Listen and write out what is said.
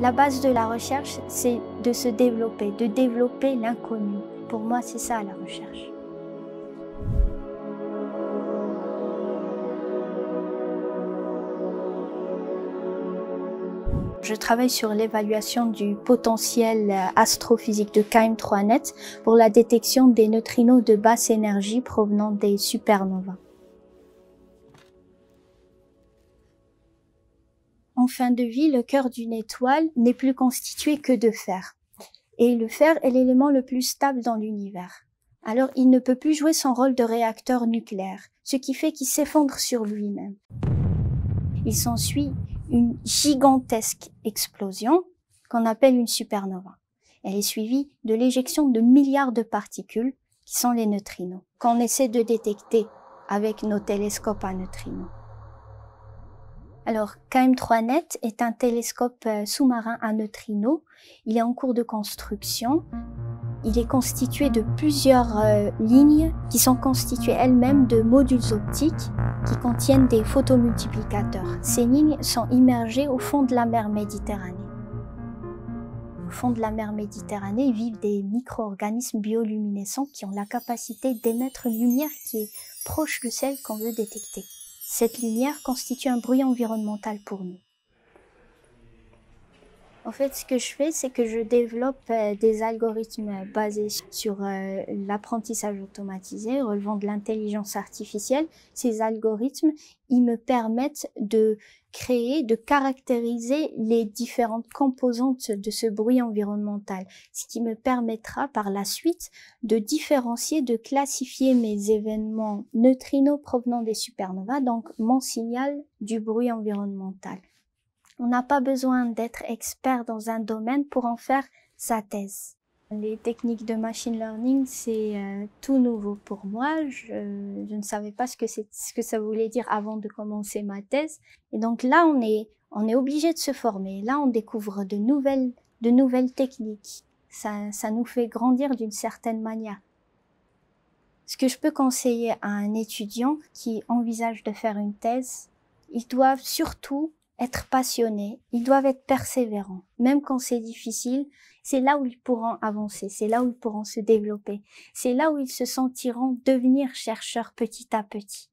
La base de la recherche, c'est de se développer, de développer l'inconnu. Pour moi, c'est ça la recherche. Je travaille sur l'évaluation du potentiel astrophysique de KM3net pour la détection des neutrinos de basse énergie provenant des supernovas. En fin de vie, le cœur d'une étoile n'est plus constitué que de fer. Et le fer est l'élément le plus stable dans l'univers. Alors, il ne peut plus jouer son rôle de réacteur nucléaire, ce qui fait qu'il s'effondre sur lui-même. Il s'ensuit une gigantesque explosion qu'on appelle une supernova. Elle est suivie de l'éjection de milliards de particules qui sont les neutrinos, qu'on essaie de détecter avec nos télescopes à neutrinos. Alors, KM3net est un télescope sous-marin à neutrinos. Il est en cours de construction. Il est constitué de plusieurs lignes qui sont constituées elles-mêmes de modules optiques qui contiennent des photomultiplicateurs. Ces lignes sont immergées au fond de la mer Méditerranée. Au fond de la mer Méditerranée vivent des micro-organismes bioluminescents qui ont la capacité d'émettre une lumière qui est proche de celle qu'on veut détecter. Cette lumière constitue un bruit environnemental pour nous. En fait, ce que je fais, c'est que je développe des algorithmes basés sur l'apprentissage automatisé, relevant de l'intelligence artificielle. Ces algorithmes, ils me permettent de créer, de caractériser les différentes composantes de ce bruit environnemental, ce qui me permettra par la suite de différencier, de classifier mes événements neutrinos provenant des supernovas, donc mon signal du bruit environnemental. On n'a pas besoin d'être expert dans un domaine pour en faire sa thèse. Les techniques de machine learning, c'est tout nouveau pour moi. Je ne savais pas ce que ça voulait dire avant de commencer ma thèse. Et donc là, on est obligé de se former. Là, on découvre de nouvelles techniques. Ça nous fait grandir d'une certaine manière. Ce que je peux conseiller à un étudiant qui envisage de faire une thèse, ils doivent surtout être passionnés, ils doivent être persévérants. Même quand c'est difficile, c'est là où ils pourront avancer, c'est là où ils pourront se développer, c'est là où ils se sentiront devenir chercheurs petit à petit.